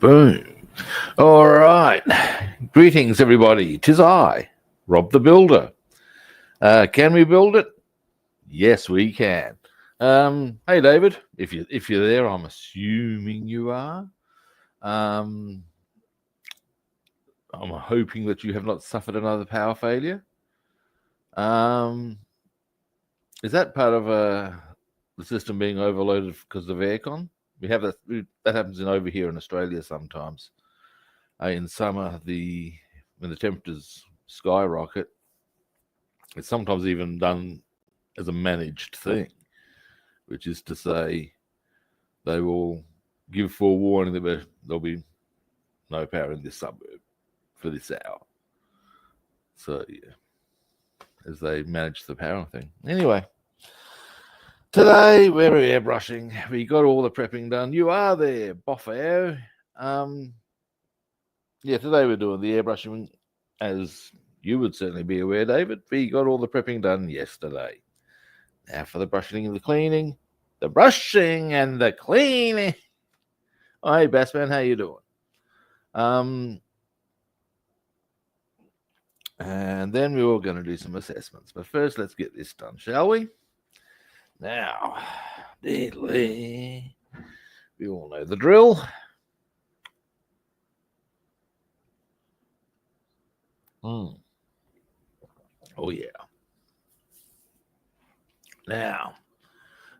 Boom. All right. Greetings, everybody. 'Tis I, Rob the Builder. Can we build it? Yes, we can. Hey, David, if you're there, I'm assuming you are. I'm hoping that you have not suffered another power failure. Is that part of the system being overloaded because of aircon? We have that happens over here in Australia sometimes. In summer, when the temperatures skyrocket, it's sometimes even done as a managed thing, which is to say they will give forewarning that there'll be no power in this suburb for this hour. So, yeah, as they manage the power thing. Anyway, today we're airbrushing. We got all the prepping done. You are there, Boffo. Yeah, today we're doing the airbrushing, as you would certainly be aware, David. We got all the prepping done yesterday. Now for the brushing and the cleaning. The brushing and the cleaning. Oh, hey, Bassman, how you doing? And then we were going to do some assessments. But first, let's get this done, shall we? Now, we all know the drill. Oh, yeah. Now,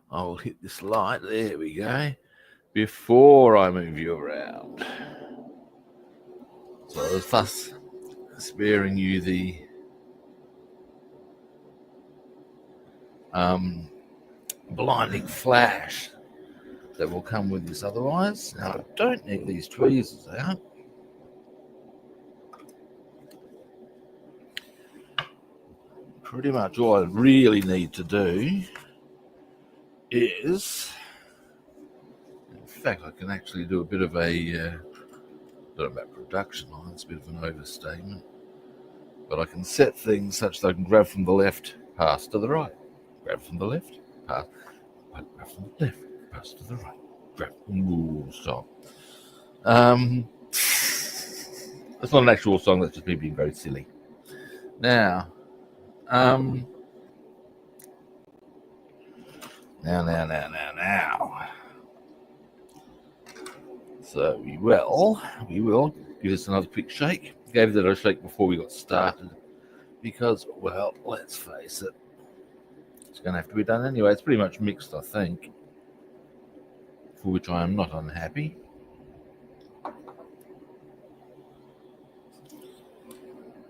I will hit this light. There we go. Before I move you around. So I was thus sparing you the blinding flash that will come with this otherwise. Now, I don't need these tweezers out. Pretty much all I really need to do is, in fact, I can actually do a bit of a, not about production line, it's a bit of an overstatement, but I can set things such that I can grab from the left, pass to the right, grab from the left, pass from the left, pass to the right, grab, stop. That's not an actual song, that's just me being very silly. Now, Now. So we will give this another quick shake. Gave it a shake before we got started because, well, let's face it, it's going to have to be done anyway. It's pretty much mixed, I think, for which I am not unhappy.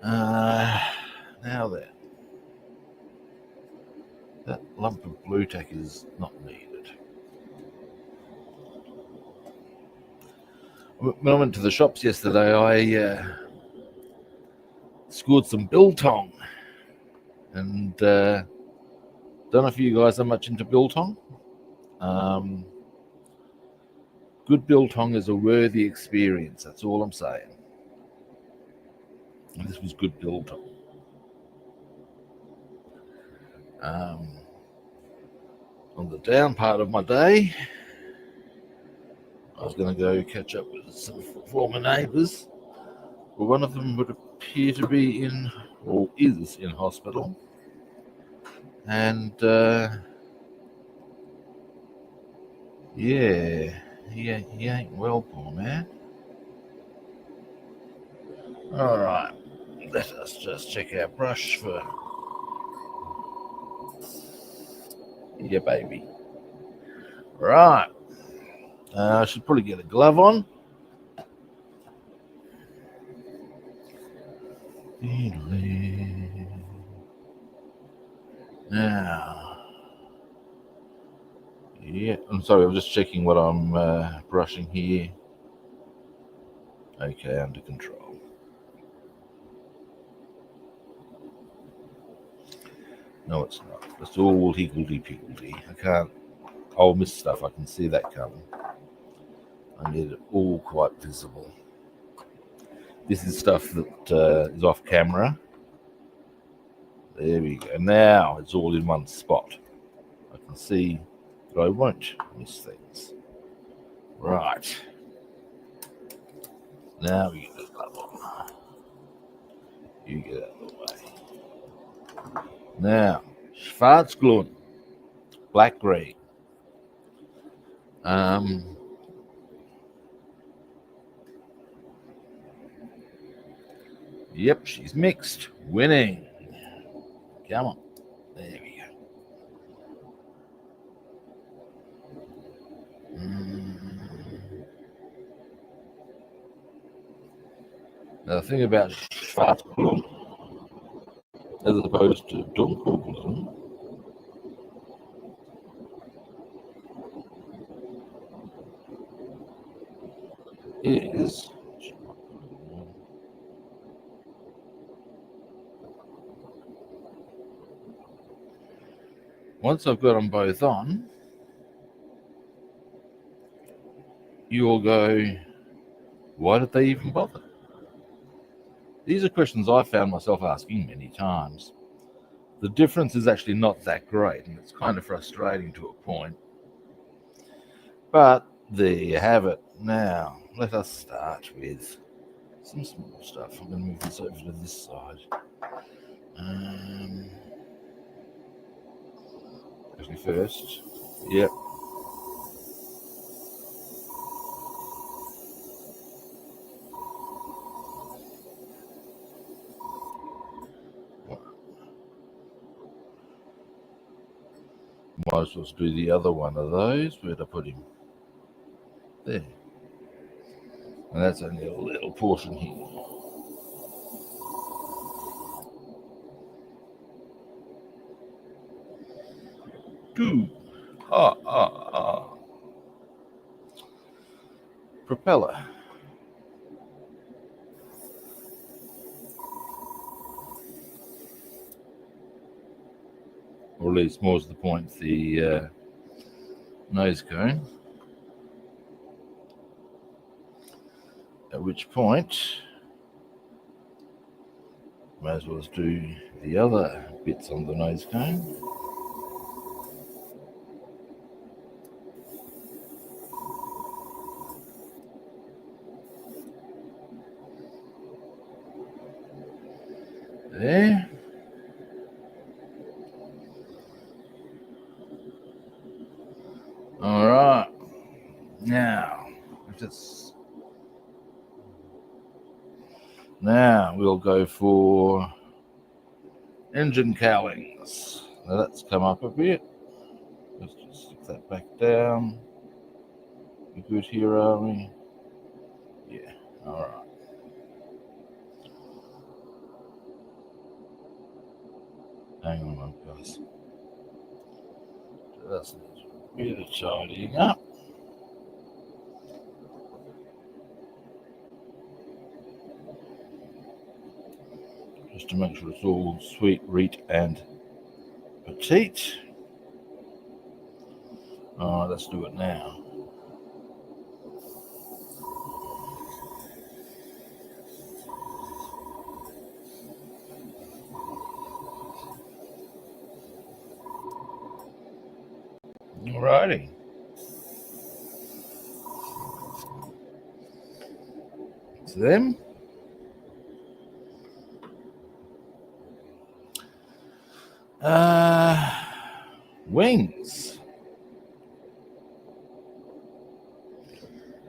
Now then. That lump of blue tack is not needed. When I went to the shops yesterday, I scored some biltong. And don't know if you guys are much into biltong. Good biltong is a worthy experience. That's all I'm saying. And this was good biltong. On the down part of my day, I was going to go catch up with some former neighbours. Well, one of them would appear to be or is in hospital. And, yeah, he ain't well, poor man. All right, let us just check our brush for... Yeah, baby. Right. I should probably get a glove on. Now. Yeah, I'm sorry, I'm just checking what I'm brushing here. Okay, under control. No, it's not. It's all higgledy-piggledy. I'll miss stuff. I can see that coming. I need it all quite visible. This is stuff that is off camera. There we go. Now it's all in one spot. I can see that I won't miss things. Right. Now we get this glove on. You get out of the way. Now, schwarzgrun, black green. Yep, she's mixed. Winning. Come on. There we go. Now, the thing about schwarzgrun, as opposed to dunkelgrun, is once I've got them both on, you will go, why did they even bother? These are questions I've found myself asking many times. The difference is actually not that great, and it's kind of frustrating to a point. But there you have it. Now, let us start with some small stuff. I'm going to move this over to this side. Actually, first, yep. Might as well do the other one of those. Where'd I put him? There. And that's only a little portion here. Two. Propeller. Or at least more to the point, the nose cone. At which point, might as well do the other bits on the nose cone. There. All right. Now, now we'll go for engine cowlings. Now that's come up a bit. Let's just stick that back down. We good here, are we? Yeah. All right. Hang on a moment, guys. Just needs a bit of tidying up. Just to make sure it's all sweet, neat, and petite. All right, let's do it now. Alrighty. It's them. Wings.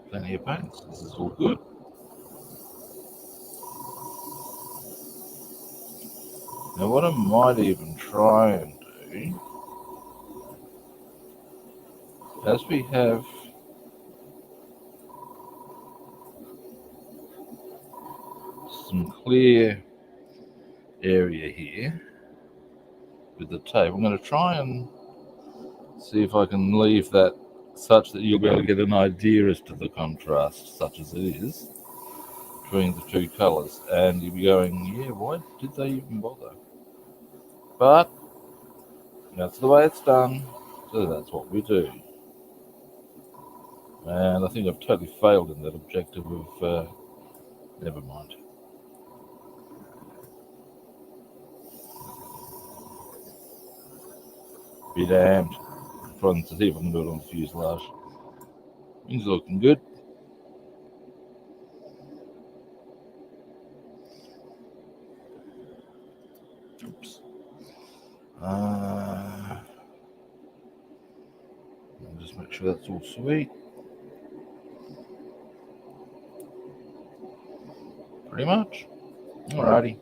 Plenty of paints. This is all good. Now what I might even try and do, as we have some clear area here with the tape, I'm going to try and see if I can leave that such that you'll be able to get an idea as to the contrast, such as it is, between the two colours. And you'll be going, yeah, why did they even bother? But that's the way it's done, so that's what we do. And I think I've totally failed in that objective of, never mind. Be damned. I'm trying to see if I can do it on the fuselage. Things are looking good. Oops. I'll just make sure that's all sweet. Pretty much. Alrighty.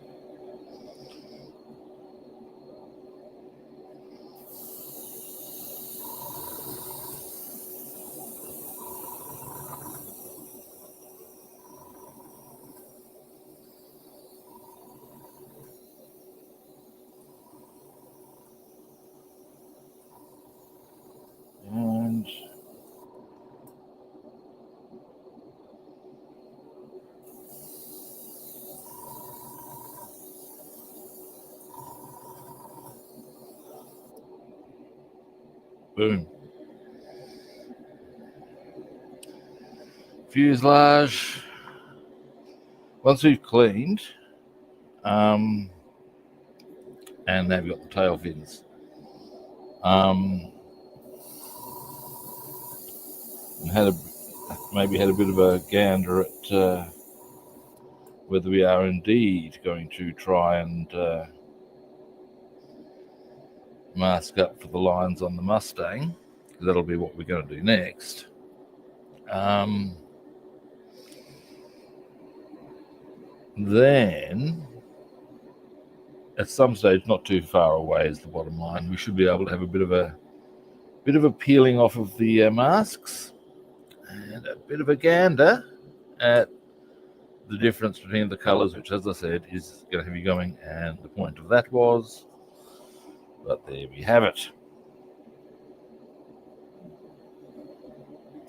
And boom. Fuselage. Once we've cleaned, and now we've got the tail fins. Maybe had a bit of a gander at whether we are indeed going to try and mask up for the lines on the Mustang, because that'll be what we're going to do next. Then, at some stage, not too far away is the bottom line, we should be able to have a bit of a peeling off of the masks and a bit of a gander at the difference between the colors, which, as I said, is going to be going, and the point of that was, but there we have it.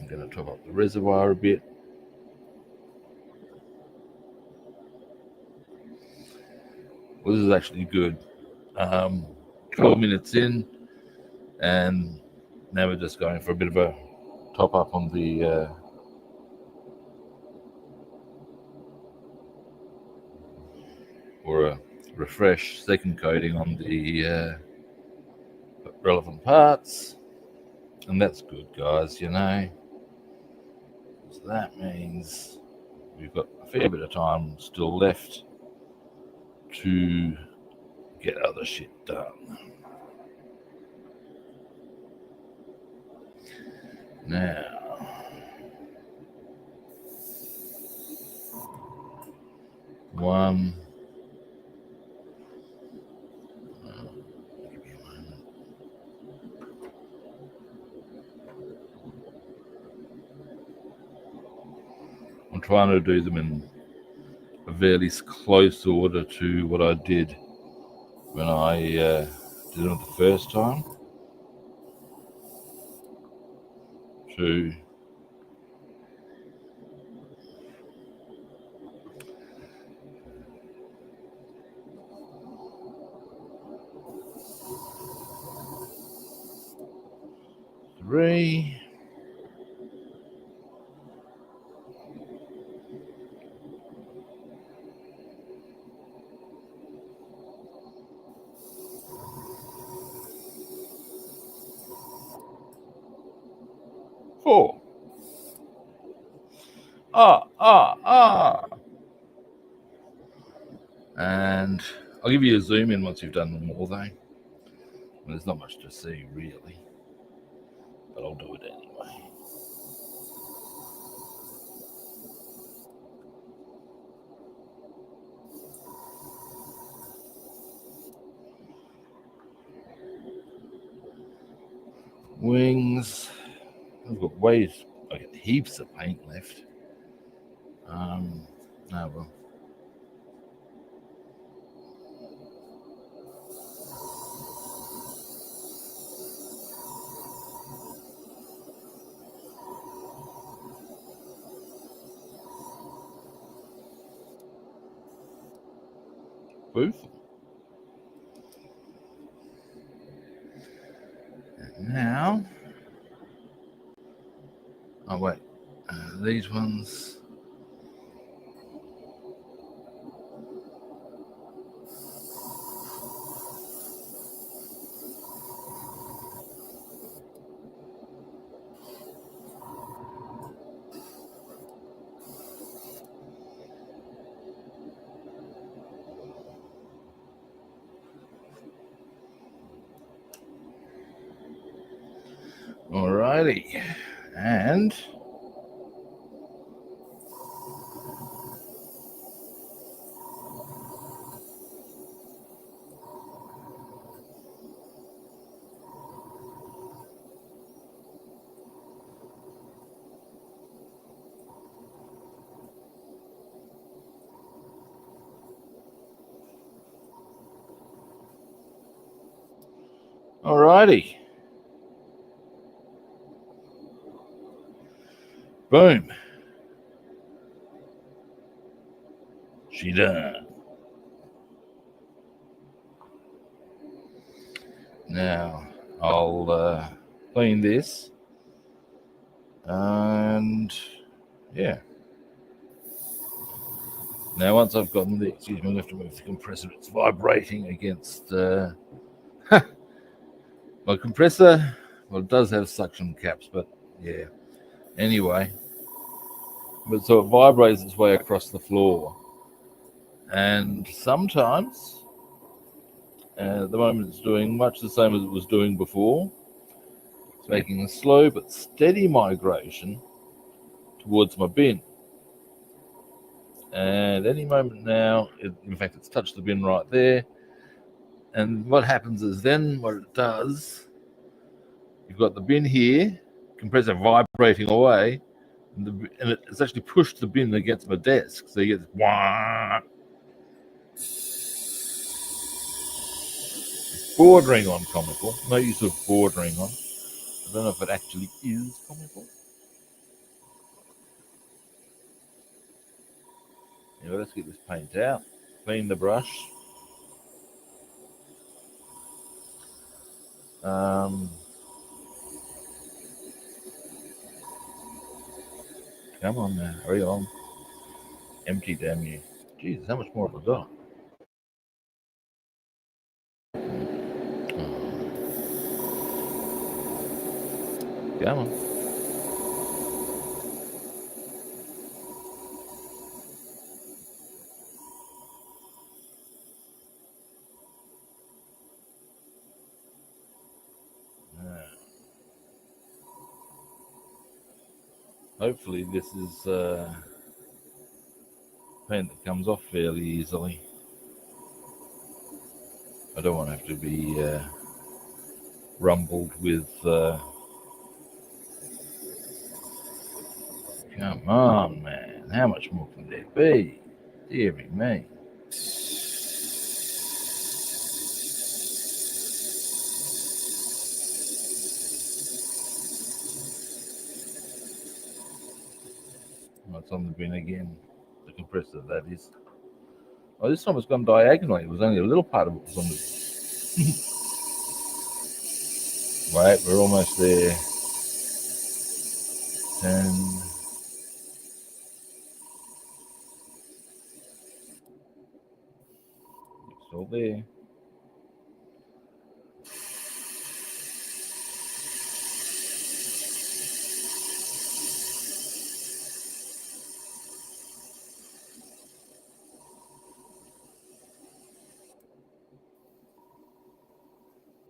I'm going to top up the reservoir a bit. Well, this is actually good. 12 minutes in, and now we're just going for a bit of a top up on the or a refresh second coating on the relevant parts, and that's good, guys, you know. So that means we've got a fair bit of time still left to get other shit done. Now, one. I'm trying to do them in a fairly close order to what I did when I did them the first time. 2, 3. 4. And I'll give you a zoom in once you've done them all, though. There's not much to see, really, but I'll do it anyway. Wings. I've got heaps of paint left. Oh well. Booth. And now, oh wait, these ones. Alrighty, and alrighty, boom, she done. Now I'll clean this, and yeah. Now once I've gotten the, excuse me, I'm going to have to move the compressor. It's vibrating against my compressor. Well, it does have suction caps, but yeah. Anyway, but so it vibrates its way across the floor, and sometimes at the moment it's doing much the same as it was doing before. It's making a slow but steady migration towards my bin, and any moment now, in fact it's touched the bin right there. And what happens is then what it does, you've got the bin here, compressor vibrating away, and it's actually pushed the bin against my desk, so you get wah, bordering on comical. No use of bordering on. I don't know if it actually is comical. Anyway, let's get this paint out. Clean the brush. Come on now, hurry on. Empty, damn you. Jesus, how much more have I got? Come on. Hopefully this is paint that comes off fairly easily. I don't want to have to be rumbled with come on, man. How much more can there be? Dear me. Oh, it's on the bin again. The compressor, that is. Oh, this time it's gone diagonally. It was only a little part of it was on the. Wait, we're almost there. 10. It's still there.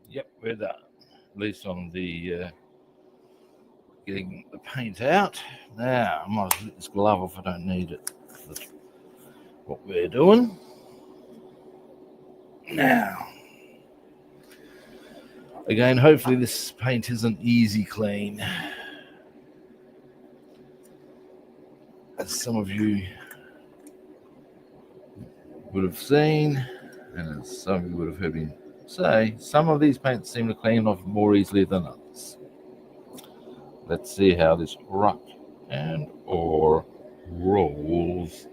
Yep, we're done. At least on the getting the paint out. Now, I might as well let this glove off. I don't need it. That's what we're doing. Now, again, hopefully this paint is an easy clean. As some of you would have seen, and as some of you would have heard me say, some of these paints seem to clean off more easily than others. Let's see how this rock and or rolls.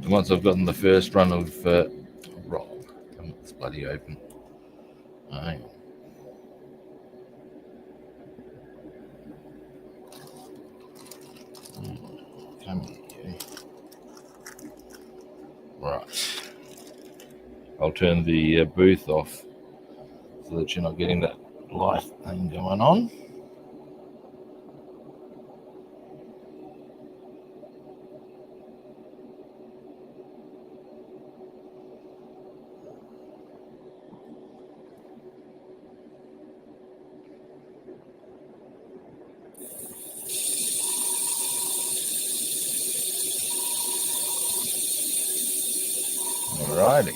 Once I've gotten the first run of roll, come on, it's bloody open. Hang on. Come here. Right. I'll turn the booth off so that you're not getting that light thing going on. righty.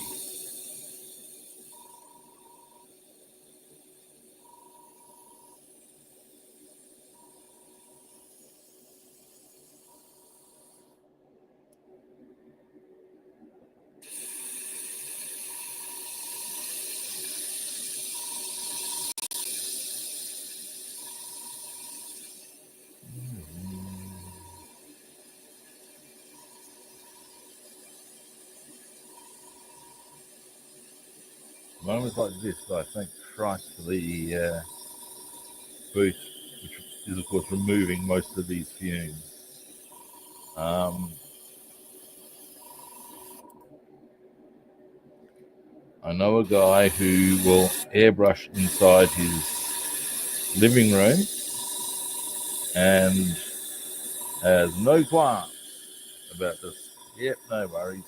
Moments like this, I thank Christ for the boost, which is of course removing most of these fumes. I know a guy who will airbrush inside his living room and has no qualms about this. Yep, no worries.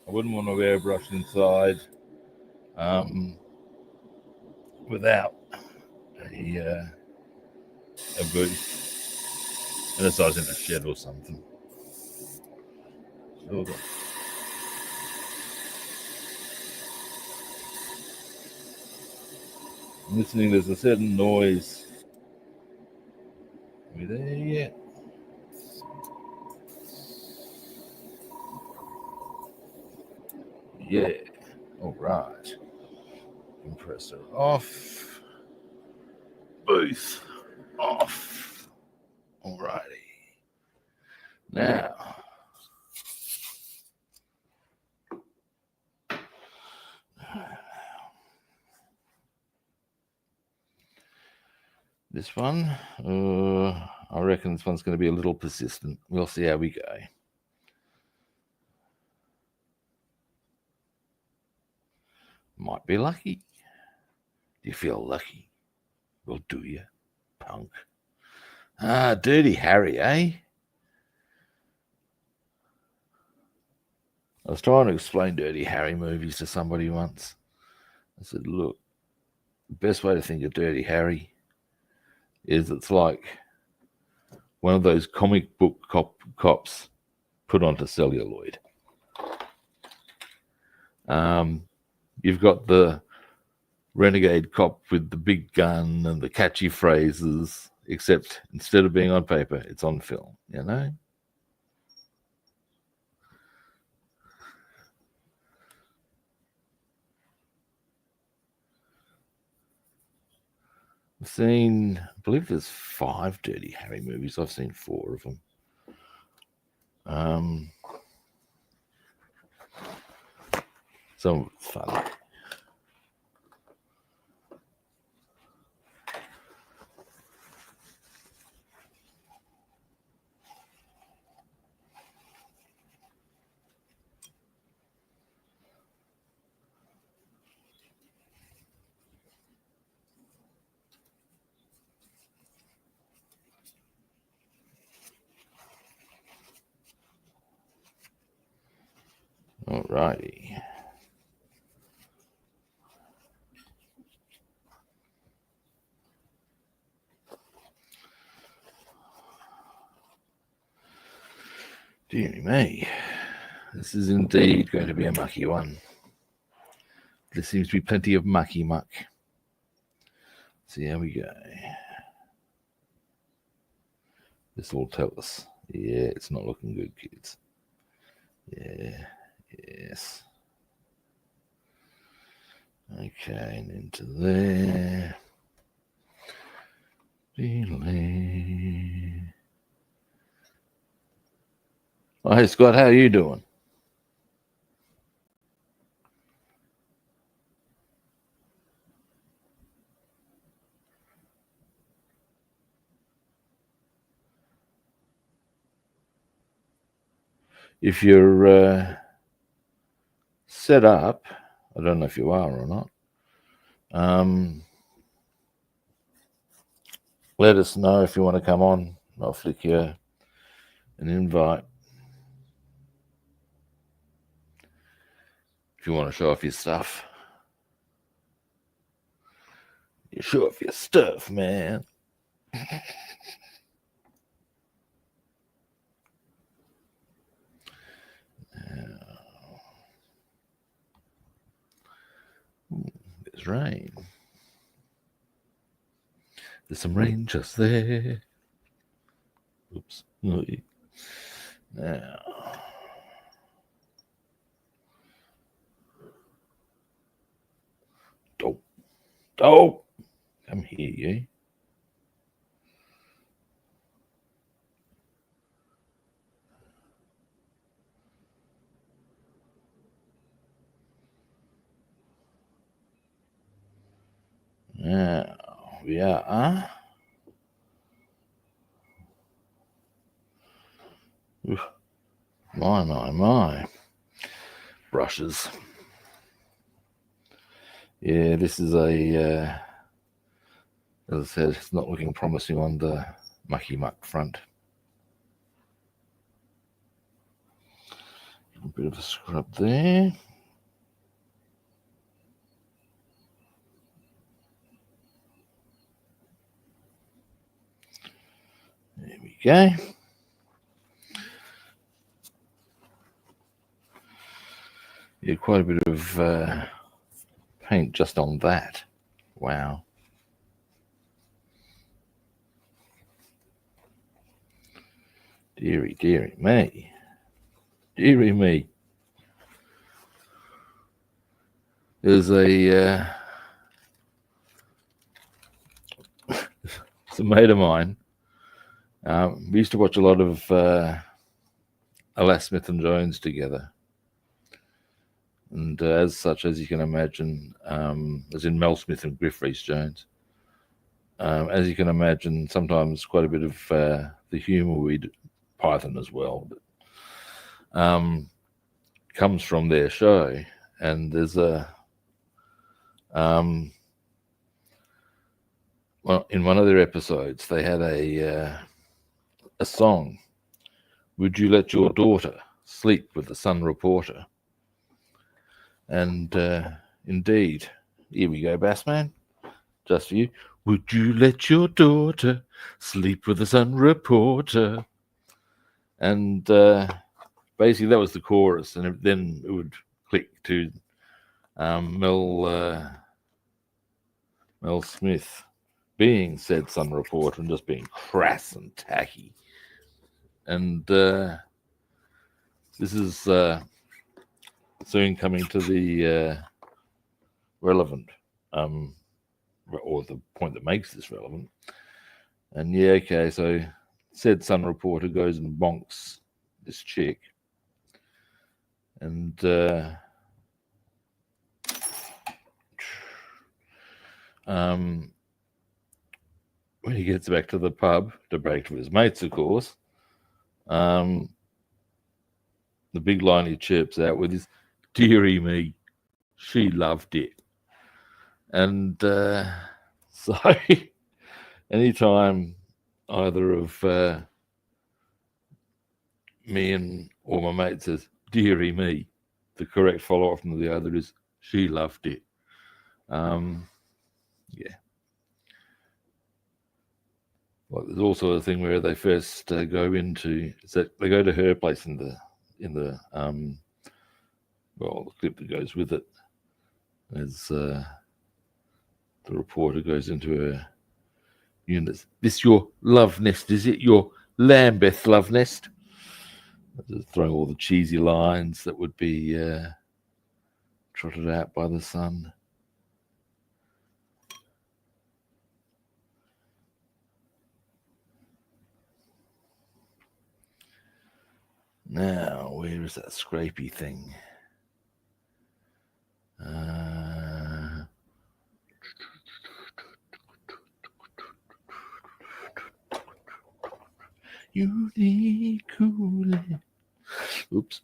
I wouldn't want to airbrush inside without a booth, unless I was in a shed or something. Hold on. I'm listening, there's a certain noise. Are we there yet? Yeah. All right. Compressor off. Booth off. All righty. Now, this one, I reckon this one's going to be a little persistent. We'll see how we go. Might be lucky. Do you feel lucky? Well, do you, punk? Ah, Dirty Harry, eh? I was trying to explain Dirty Harry movies to somebody once. I said, look, the best way to think of Dirty Harry is it's like one of those comic book cops put onto celluloid. You've got the renegade cop with the big gun and the catchy phrases, except instead of being on paper, it's on film, you know? I've seen, I believe there's 5 Dirty Harry movies. I've seen 4 of them. Some of it's funny. Alrighty. Dear me, this is indeed going to be a mucky one. There seems to be plenty of mucky muck. See how we go. This will tell us. Yeah, it's not looking good, kids. Yeah, yes. Okay, and into there. Oh, hey, Scott, how are you doing? If you're set up, I don't know if you are or not, let us know if you want to come on. I'll flick you an invite. If you want to show off your stuff. You show off your stuff, man. There's rain. There's some rain just there. Oops. Now. Dope. Dope. Come here, you. Now we are. Oof. My. Brushes. Yeah, this is a, as I said, it's not looking promising on the mucky muck front. A bit of a scrub there. There we go. Yeah, quite a bit of paint just on that. Wow. Deary me. Deary me. There's a it's a mate of mine. We used to watch a lot of Alas Smith and Jones together. And as such, as you can imagine, as in Mel Smith and Griff Rhys Jones, as you can imagine, sometimes quite a bit of the humour we'd Python as well, but, comes from their show. And there's a well, in one of their episodes, they had a song. Would you let your daughter sleep with the Sun reporter? And indeed, here we go, Bassman, just for you. Would you let your daughter sleep with the Sun reporter? And basically, that was the chorus, and then it would click to Mel Smith being said Sun reporter and just being crass and tacky. And this is soon coming to the relevant, or the point that makes this relevant. And yeah, okay, so said Sun reporter goes and bonks this chick, and when he gets back to the pub to break to his mates, of course, the big line he chirps out with is, "Deary me, she loved it." And so anytime either of me or my mate says, "Deary me," the correct follow-up from the other is, "She loved it." Yeah. Well, there's also a thing where they first go into, so they go to her place in the well, the clip that goes with it, as the reporter goes into her unit. "This your love nest, is it? Your Lambeth love nest?" Just throwing all the cheesy lines that would be trotted out by the Sun. Now, where is that scrapey thing? Unique cooling. Oops.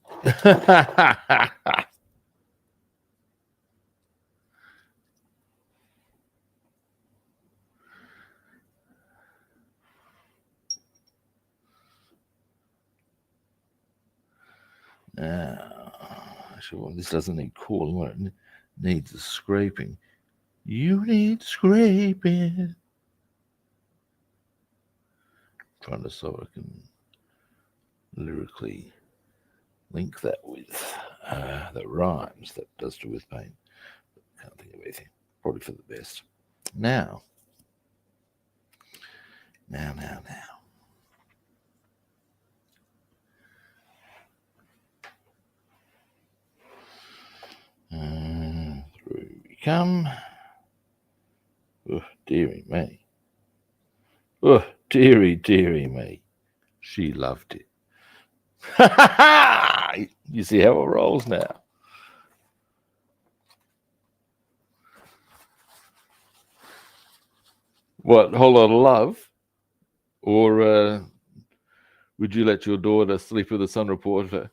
Now, actually, this doesn't need cooling. It needs a scraping. You need scraping. Trying to so I can lyrically link that with that rhymes, that does do with pain. Can't think of anything. probably for the best. Now. Through we come. Oh, dearie me. Oh, dearie me. She loved it. You see how it rolls now. What, whole lot of love? Or would you let your daughter sleep with the Sun reporter?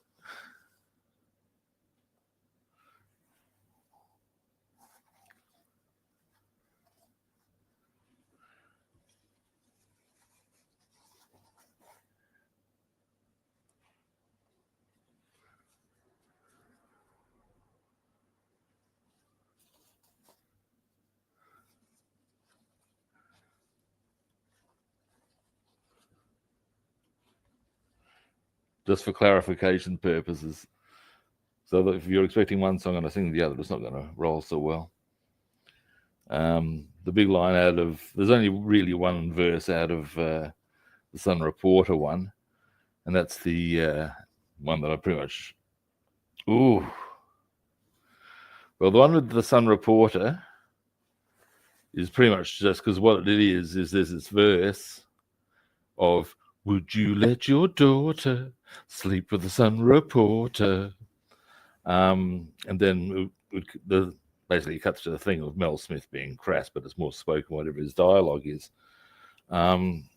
Just for clarification purposes. So that if you're expecting one song and I sing the other, it's not going to roll so well. The big line out of, there's only really one verse out of the Sun Reporter one, and that's the one that I pretty much, well, the one with the Sun Reporter is pretty much just because what it is there's this verse of, would you let your daughter sleep with the Sun Reporter? And then the basically cuts to the thing of Mel Smith being crass, but it's more spoken, whatever his dialogue is. But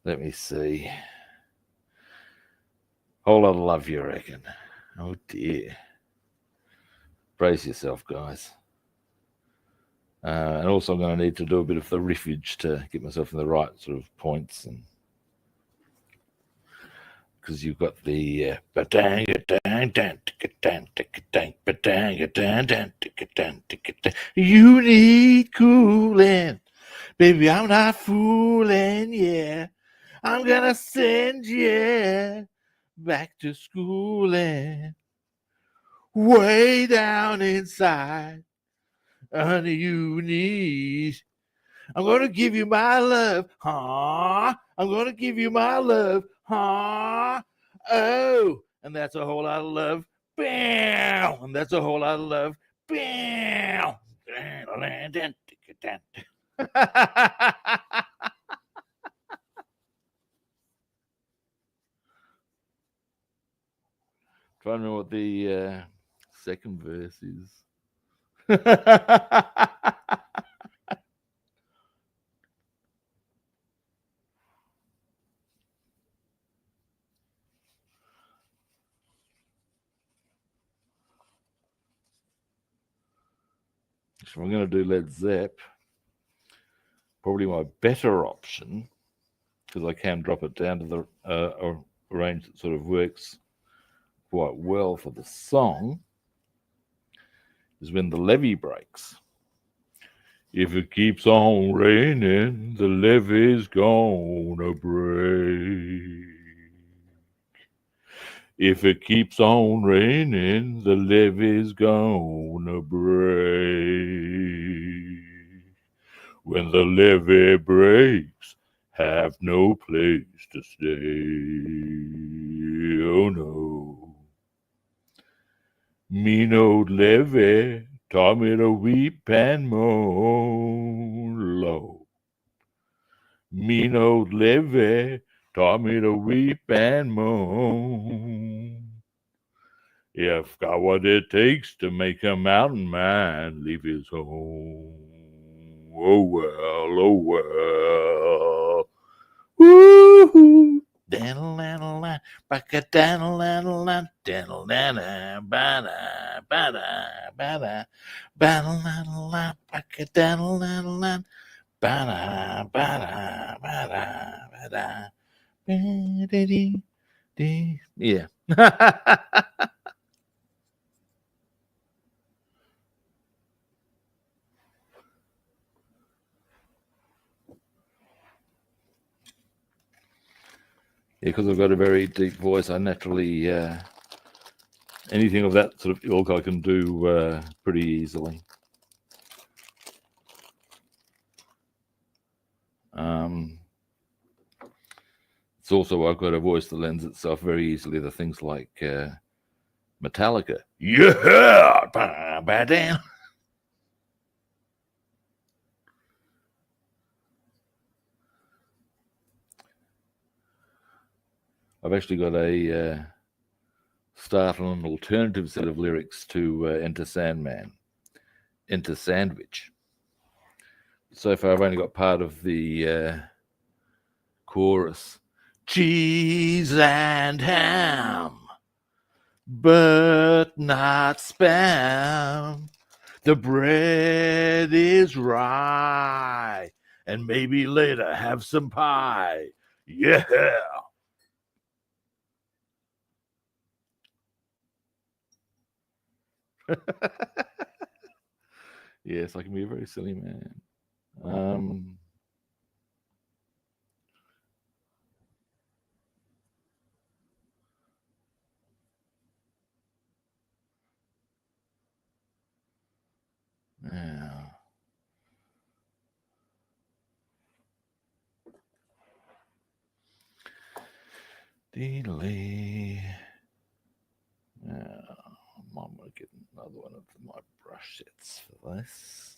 let me see. Whole lot of love, you reckon? Oh dear. Brace yourself, guys. And also I'm going to need to do a bit of the riffage to get myself in the right sort of points, and because you've got the you need cooling, baby, I'm not fooling, yeah. I'm gonna send you back to schooling, way down inside, honey, you need. I'm gonna give you my love, huh? I'm gonna give you my love, huh? Oh, and that's a whole lot of love, bam, and that's a whole lot of love, bam. Trying to remember what the second verse is. If I'm going to do Led Zepp, probably my better option, because I can drop it down to the a range that sort of works quite well for the song, is when the levee breaks. If it keeps on raining, the levee's gonna break. If it keeps on raining, the levee's gonna break. When the levee breaks, have no place to stay. Oh no. Mean old levee taught me to weep and moan low. Mean old levee taught me to weep and moan. I've got what it takes to make a mountain man leave his home. Oh well, oh well. Woo-hoo. Diddle-diddle-diddle, baka-diddle-diddle-diddle, diddle-diddle, bada, bada, bada, diddle-diddle-diddle, baka-diddle-diddle-diddle, bada, bada, bada, bada, ba-da-dee-dee. Yeah. Because I've got a very deep voice, I naturally anything of that sort of ilk I can do pretty easily. It's also I've got a voice that lends itself very easily to things like Metallica. Yeah, bow down. I've actually got a start on an alternative set of lyrics to Enter Sandman, Enter Sandwich. So far, I've only got part of the chorus. Cheese and ham, but not spam. The bread is rye, and maybe later have some pie. Yeah. Yes, I can be a very silly man. Yeah. Delay. I'm going to get another one of my brush sets for this.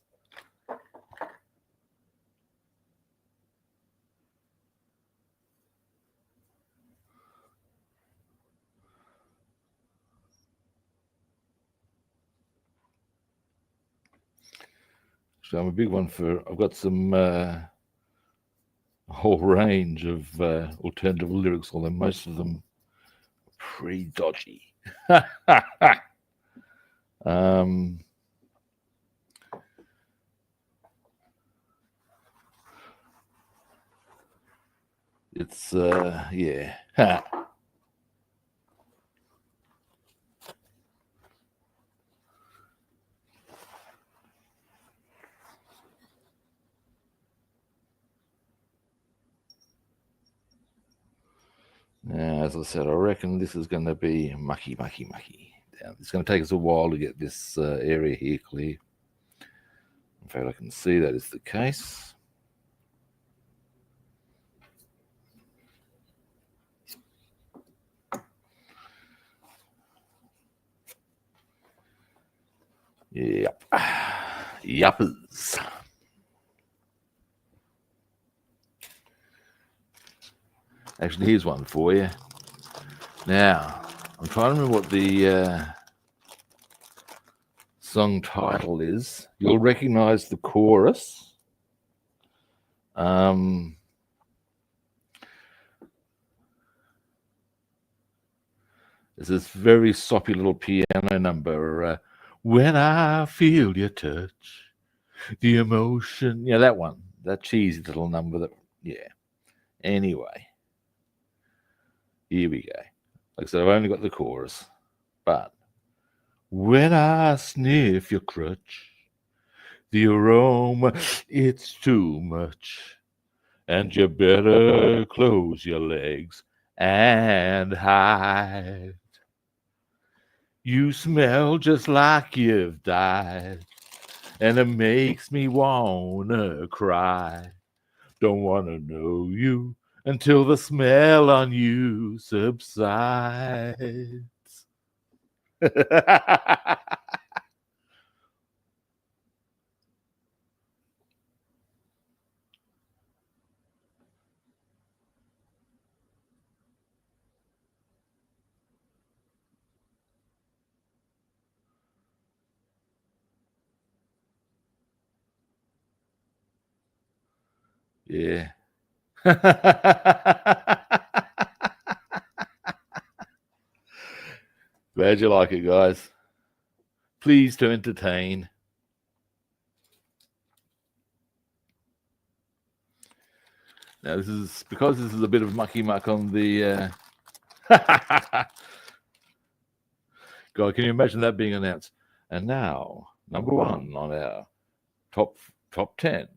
So I'm a big one for, I've got some a whole range of alternative lyrics, although most of them are pretty dodgy. It's yeah. Now, as I said, I reckon this is going to be mucky. It's going to take us a while to get this area here clear. In fact, I can see that is the case. Yep. Yuppers. Actually, here's one for you. Now, I'm trying to remember what the song title is. You'll recognize the chorus. There's this very soppy little piano number. When I feel your touch, the emotion. Yeah, that one. That cheesy little number that, yeah. Anyway, here we go. Like I said, I've only got the chorus. But when I sniff your crutch, the aroma, it's too much. And you better close your legs and hide. You smell just like you've died, and it makes me wanna cry. Don't wanna know you until the smell on you subsides. Yeah. Glad you like it, guys. Please to entertain. Now, this is because this is a bit of mucky muck on the. God, can you imagine that being announced? And now, number one on our top 10.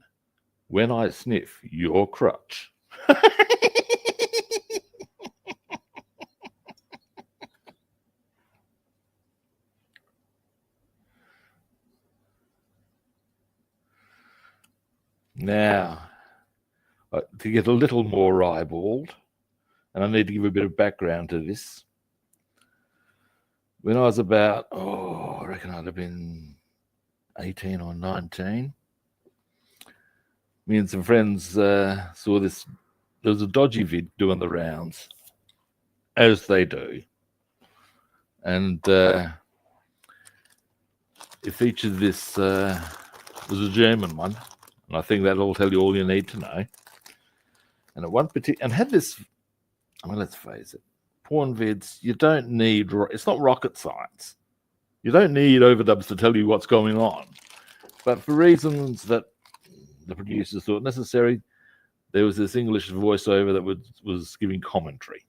When I sniff your crutch. Now, to get a little more eyeballed, and I need to give a bit of background to this. When I was about, I reckon I'd have been 18 or 19, me and some friends saw this. There was a dodgy vid doing the rounds, as they do. And it featured this, it was a German one. And I think that'll tell you all you need to know. And at one particular, and had this, I mean, let's face it, porn vids, you don't need, it's not rocket science. You don't need overdubs to tell you what's going on. But for reasons that the producers thought necessary, there was this English voiceover that was giving commentary.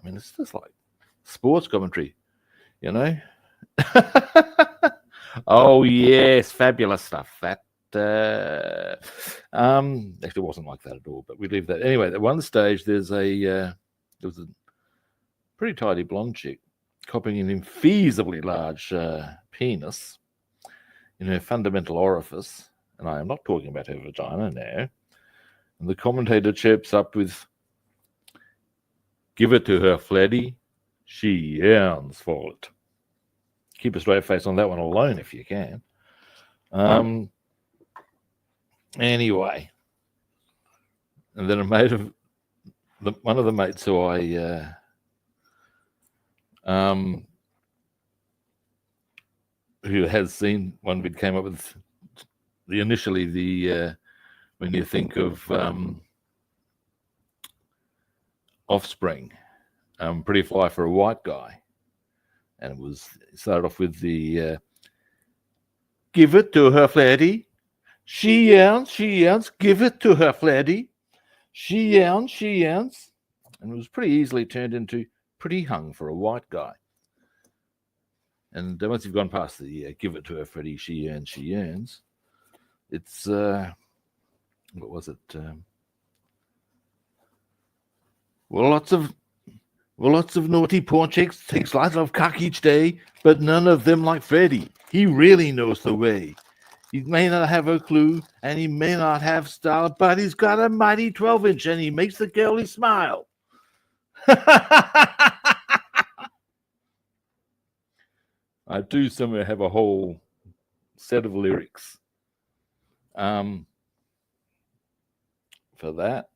I mean, it's just like sports commentary, you know? Oh, yes, fabulous stuff. That actually wasn't like that at all, but we leave that. Anyway, at one stage, there was a pretty tidy blonde chick copying an infeasibly large penis in her fundamental orifice, and I am not talking about her vagina now. And the commentator chirps up with, "Give it to her, Fleddy. She yearns for it." Keep a straight face on that one alone if you can. Anyway, and then one of the mates who I who has seen one vid came up with initially when you think of Offspring, Pretty Fly for a White Guy, and it started off with the "Give it to her, Fleddy. She yearns, give it to her, Fleddy. She yearns." And it was pretty easily turned into "Pretty Hung for a White Guy." And once you've gone past the "Give it to her, Freddy, she yearns," it's what was it? Lots of naughty porn chicks takes lots of cock each day, but none of them like Freddy. He really knows the way. He may not have a clue, and he may not have style, but he's got a mighty 12-inch, and he makes the girlie smile. I do somewhere have a whole set of lyrics for that.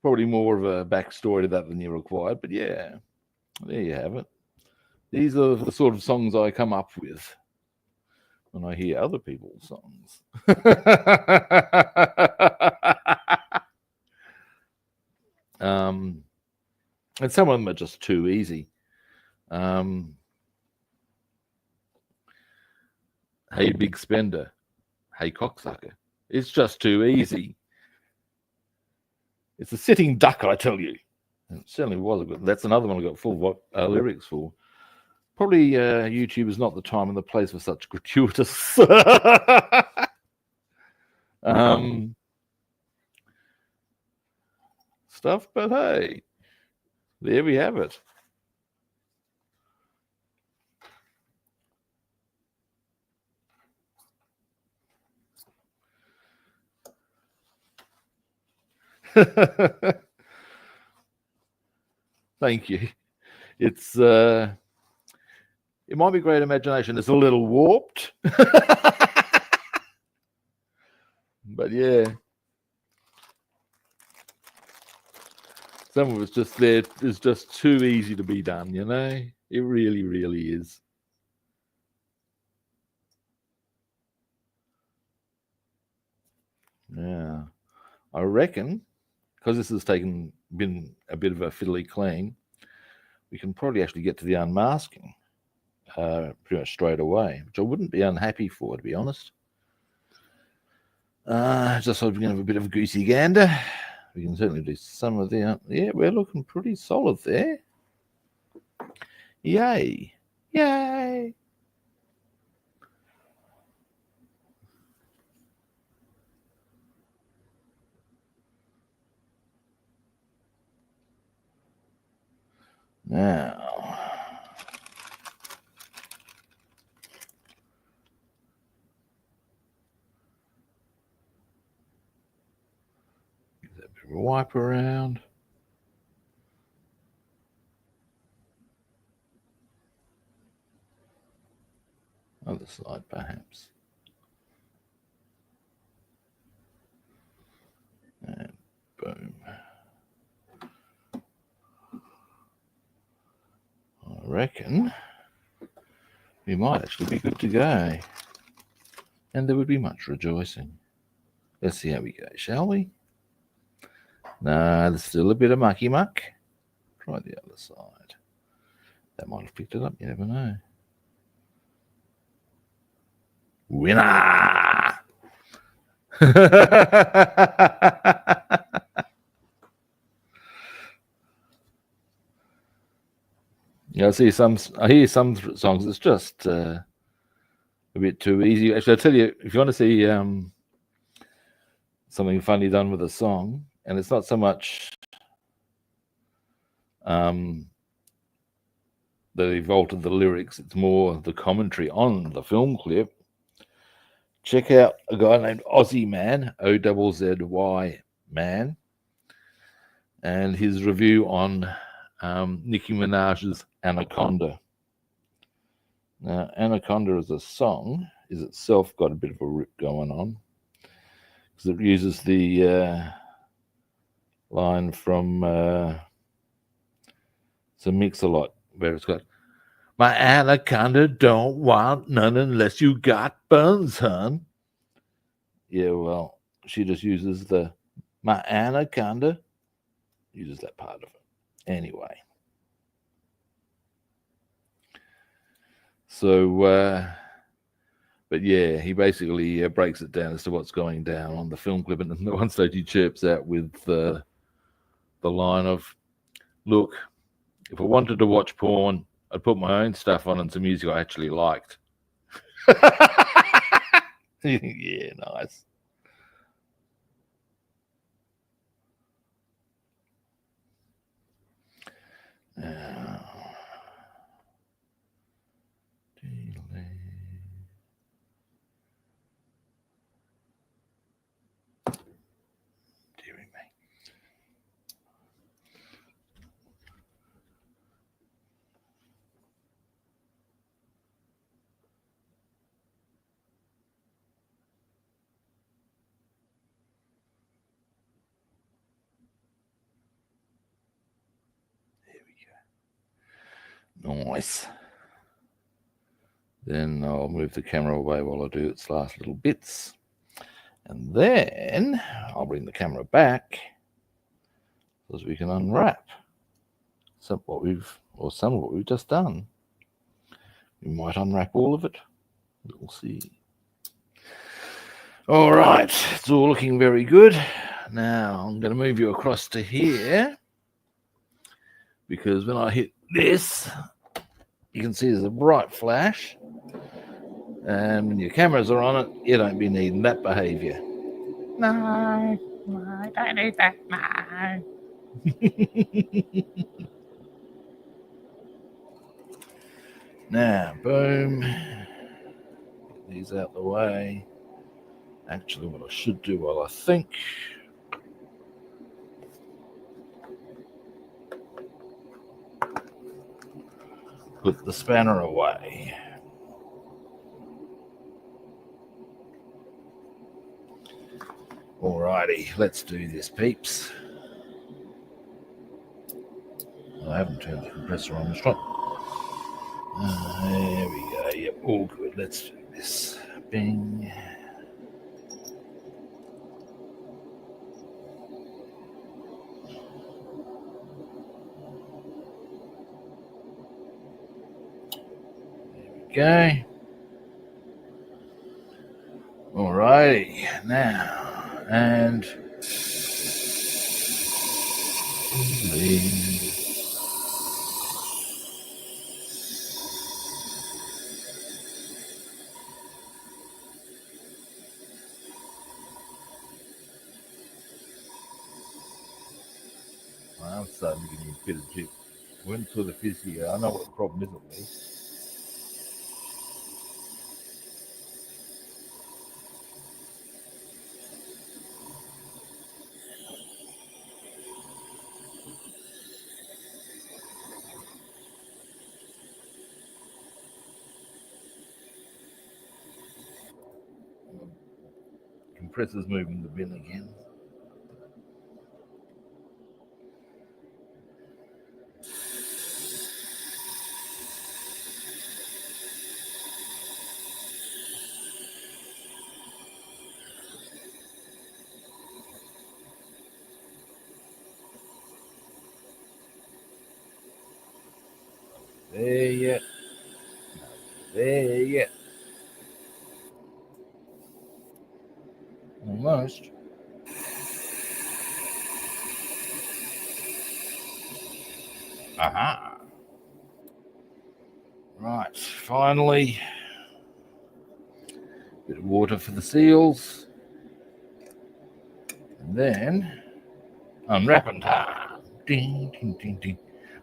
Probably more of a backstory to that than you required, but yeah, there you have it. These are the sort of songs I come up with when I hear other people's songs. And some of them are just too easy. Hey, big spender. Hey, cocksucker. It's just too easy. It's a sitting duck, I tell you. And it certainly was a good. That's another one I got full lyrics for. Probably YouTube is not the time and the place for such gratuitous stuff, but hey, there we have it. Thank you. It's it might be great imagination. It's a little warped, but yeah, some of it's just there. It's just too easy to be done. You know, it really, really is. Yeah, I reckon because this has been a bit of a fiddly clean, we can probably actually get to the unmasking pretty much straight away, which I wouldn't be unhappy for, to be honest. Just so we can have a bit of a goosey gander. We can certainly do some of the. Yeah, we're looking pretty solid there. Yay! Yay! Now, Wipe around. Other side, perhaps. And boom. I reckon we might actually be good to go. And there would be much rejoicing. Let's see how we go, shall we? No, there's still a bit of mucky muck. Try the other side. That might have picked it up, you never know. Winner! Yeah, I hear some songs. It's just a bit too easy. Actually, I'll tell you, if you want to see something funny done with a song, and it's not so much that they've altered the lyrics; it's more the commentary on the film clip. Check out a guy named Ozzy Man, OZZY Man, and his review on Nicki Minaj's Anaconda. Now, Anaconda as a song is itself got a bit of a rip going on because it uses the line from some Mix-a-Lot where it's got, "My anaconda don't want none unless you got buns, hun." Yeah, well, she just uses the "my anaconda," uses that part of it. Anyway. So, but yeah, he basically breaks it down as to what's going down on the film clip. And at one stage he chirps out with the line of, "Look, if I wanted to watch porn, I'd put my own stuff on and some music I actually liked." Yeah, nice. Dearie me. Nice. Then I'll move the camera away while I do its last little bits. And then I'll bring the camera back so we can unwrap some of what we've just done. We might unwrap all of it. We'll see. All right, it's all looking very good. Now I'm going to move you across to here because when I hit this, you can see there's a bright flash. And when your cameras are on it, you don't be needing that behavior. No, I don't need that. No. Now, boom. Get these out the way. Actually, what I should do while I think, put the spanner away. Alrighty, let's do this, peeps. I haven't turned the compressor on. There we go. Yep, all good. Let's do this. Bing. There we go. Alrighty, now, and I'm starting to give me a bit of jip. Went to the physio. I know what the problem is at least. pressure's moving the bin again. There yet. There yet. Almost. Aha. Right, finally. Bit of water for the seals. And then unwrapping time. Ding, ding, ding, ding.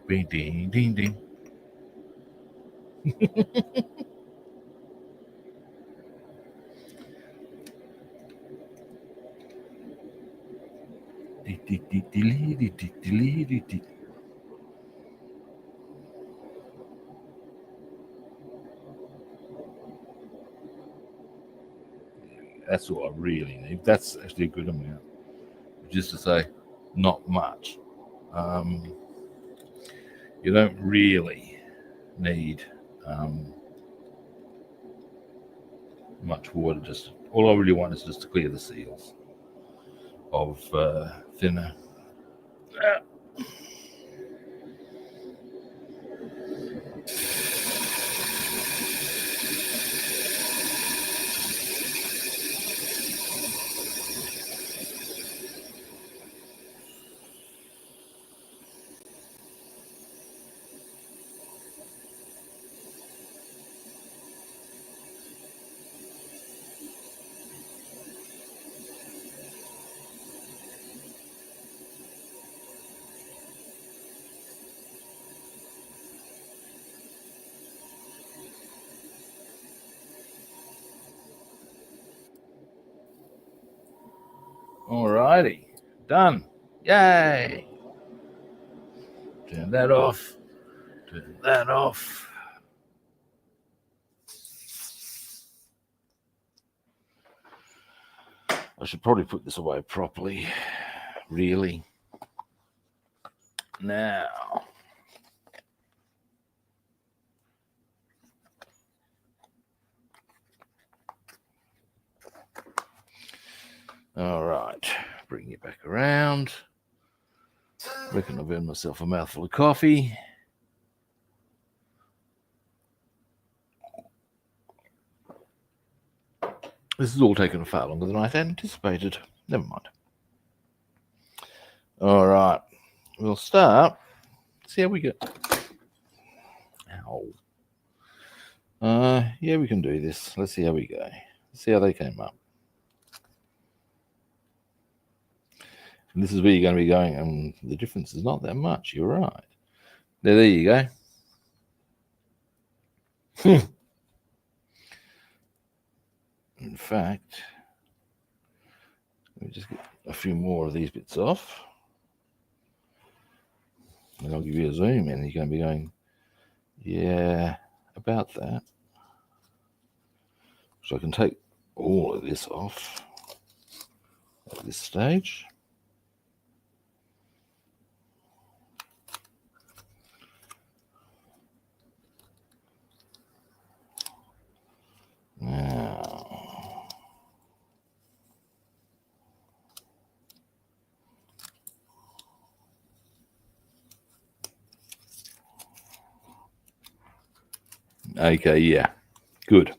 Ding, ding, ding, ding. That's all I really need. That's actually a good amount. Just to say, not much. You don't really need much water. Just all I really want is just to clear the seals of thinner. Alrighty, done. Yay! Turn that off. Turn that off. I should probably put this away properly. Really. Now. All right, bring it back around. Reckon I've earned myself a mouthful of coffee. This has all taken far longer than I had anticipated. Never mind. All right, we'll start. See how we go. Ow. Yeah, we can do this. Let's see how we go. Let's see how they came up. And this is where you're going to be going, and the difference is not that much. You're right. There you go. In fact, let me just get a few more of these bits off. And I'll give you a zoom, and you're going to be going, yeah, about that. So I can take all of this off at this stage. Now, okay, yeah, good.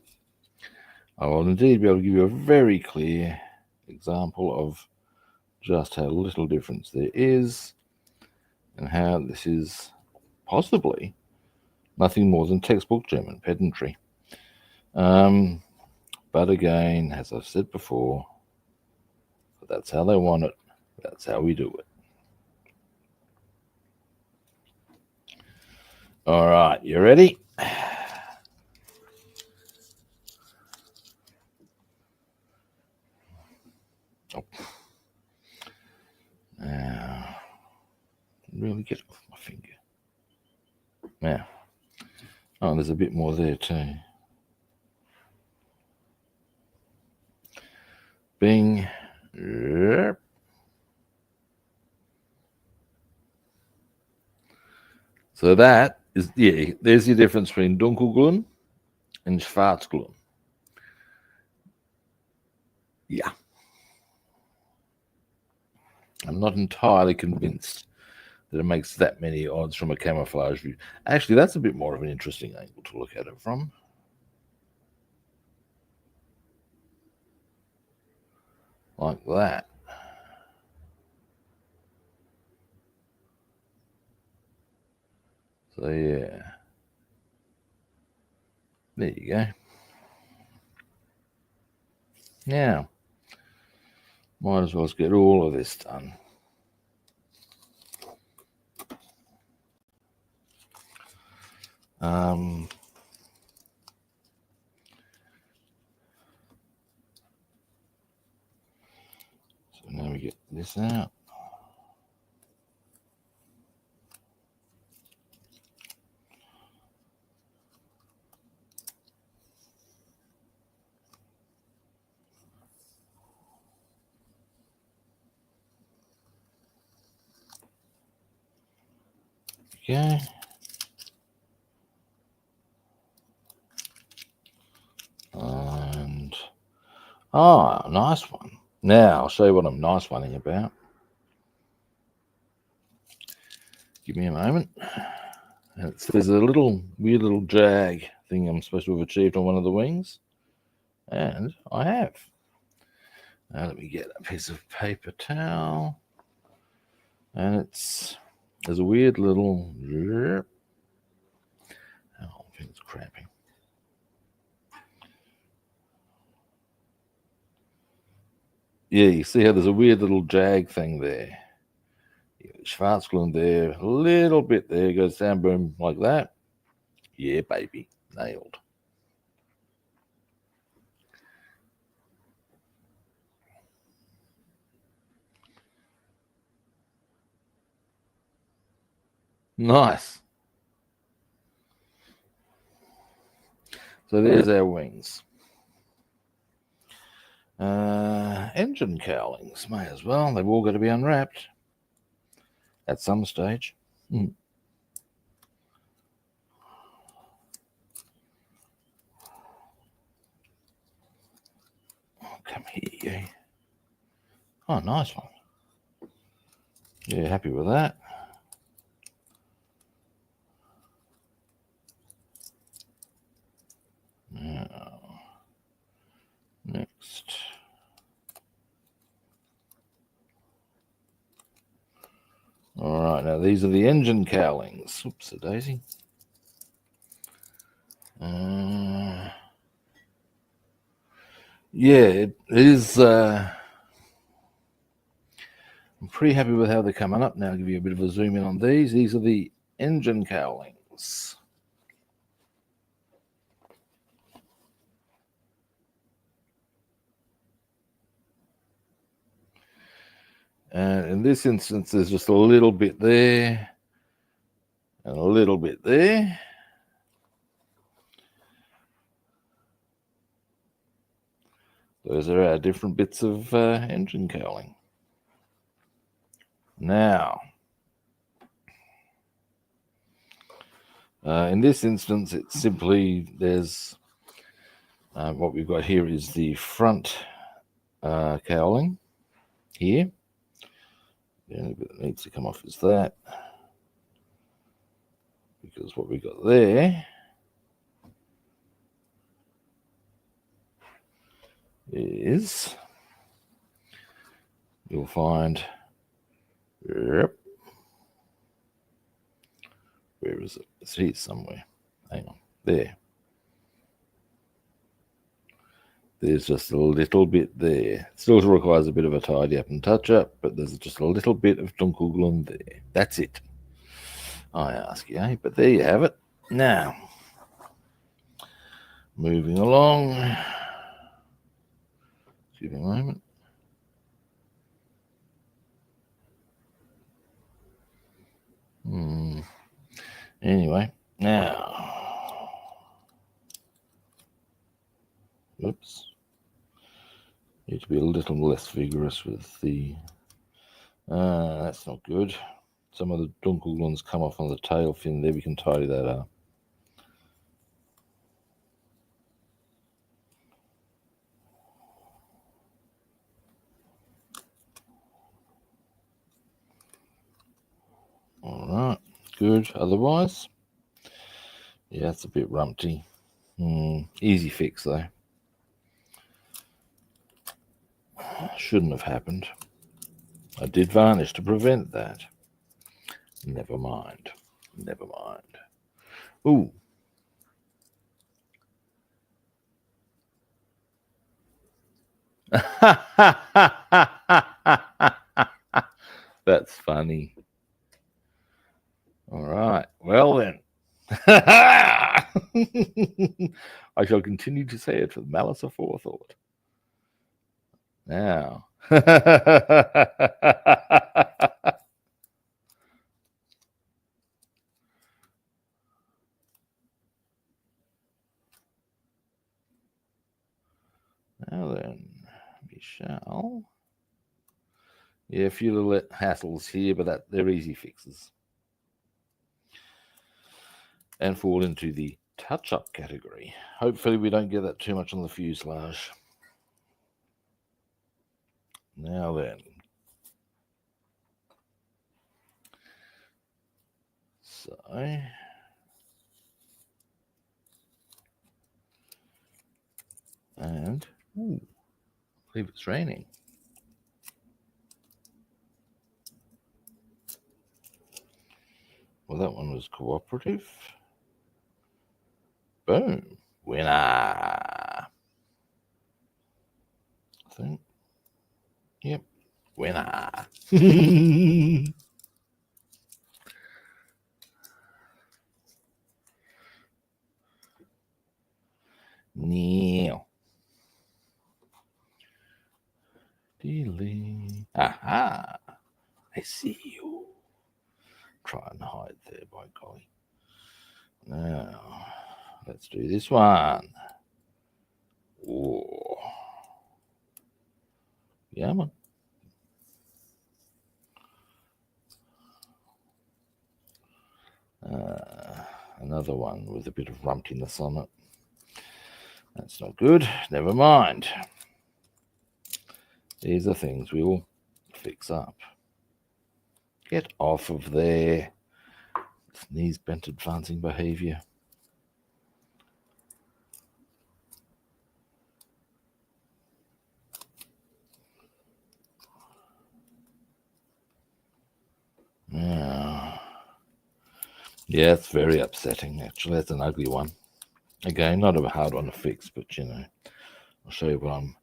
I will indeed be able to give you a very clear example of just how little difference there is and how this is possibly nothing more than textbook German pedantry. But again, as I've said before, that's how they want it. That's how we do it. All right, you ready? Oh. Now, really get off my finger. Now, oh, there's a bit more there too. Bing. Yep. So that is, yeah, there's the difference between dunkelgrün and schwarzgrün. Yeah. I'm not entirely convinced that it makes that many odds from a camouflage view. Actually, that's a bit more of an interesting angle to look at it from. Like that. So yeah. There you go. Now, might as well get all of this done. So now we get this out. Okay. And nice one. Now I'll show you what I'm nice oneing about. Give me a moment. There's a weird little jag thing I'm supposed to have achieved on one of the wings, and I have. Now let me get a piece of paper towel, and there's a weird little. Oh, I think it's cramping. Yeah, you see how there's a weird little jag thing there. Schwarzgrün there, a little bit there, goes down, boom, like that. Yeah, baby, nailed. Nice. So there's our wings. Engine cowlings, may as well. They've all got to be unwrapped at some stage. Oh, come here, you. Oh, nice one. Yeah, happy with that. Now, next. All right, now these are the engine cowlings. Oops, a daisy. Yeah, it is. I'm pretty happy with how they're coming up. Now I'll give you a bit of a zoom in on these. These are the engine cowlings. And in this instance, there's just a little bit there and a little bit there. Those are our different bits of engine cowling. Now, in this instance, it's simply there's what we've got here is the front cowling here. The only bit that needs to come off is that, because what we got there is, you'll find, yep, where is it? It's here somewhere. Hang on, there. There's just a little bit there. It still requires a bit of a tidy up and touch up, but there's just a little bit of dunkelgrün there. That's it. I ask you, eh? But there you have it. Now, moving along. Give me a moment. Anyway, now, oops. Need to be a little less vigorous with the... that's not good. Some of the dunkelgrun's come off on the tail fin there. We can tidy that up. All right, good. Otherwise, yeah, it's a bit rumpty. Easy fix though. Shouldn't have happened. I did varnish to prevent that. Never mind. Never mind. Ooh. That's funny. All right. Well then. I shall continue to say it with malice aforethought. Now. Now then, we shall. Yeah, a few little hassles here, but they're easy fixes. And fall into the touch-up category. Hopefully we don't get that too much on the fuselage. Now then. So. And, ooh, I believe it's raining. Well, that one was cooperative. Boom. Winner. I think. Yep. Winner. Neil. Dealing. Aha. I see you. Try and hide there, by golly. Now, let's do this one. Oh. Yeah, man. Another one with a bit of rumptiness on it. That's not good. Never mind. These are things we will fix up. Get off of there. Knees bent advancing behavior. Yeah, it's very upsetting, actually. That's an ugly one. Again, not a hard one to fix, but, you know, I'll show you what I'm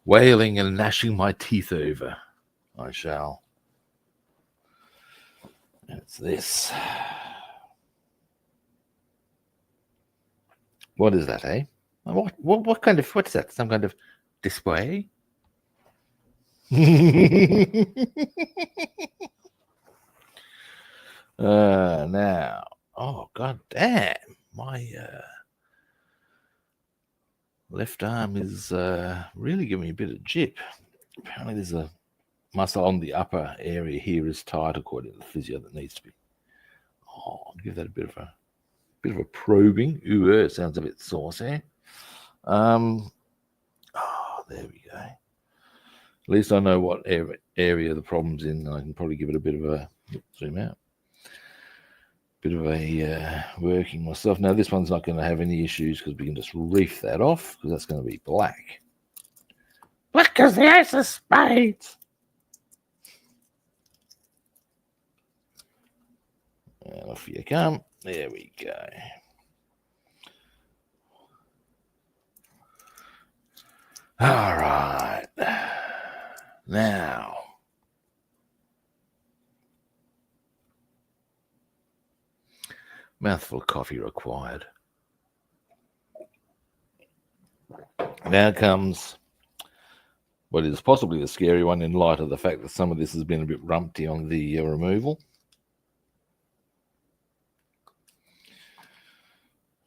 wailing and gnashing my teeth over. I shall. And it's this. What is that, eh? What kind of, what's that? Some kind of display? Now, oh god damn, my left arm is really giving me a bit of jip. Apparently there's a muscle on the upper area here is tight according to the physio that needs to be. Oh, I'll give that a bit of a probing. Ooh, it sounds a bit saucy. Oh, there we go. At least I know what area the problem's in, and I can probably give it a bit of a zoom out. Bit of a working myself. Now this one's not going to have any issues because we can just reef that off because that's going to be black. Black as the ace of spades. And off you come. There we go. All right. Now. Mouthful of coffee required. Now comes what is possibly the scary one in light of the fact that some of this has been a bit rumpty on the removal.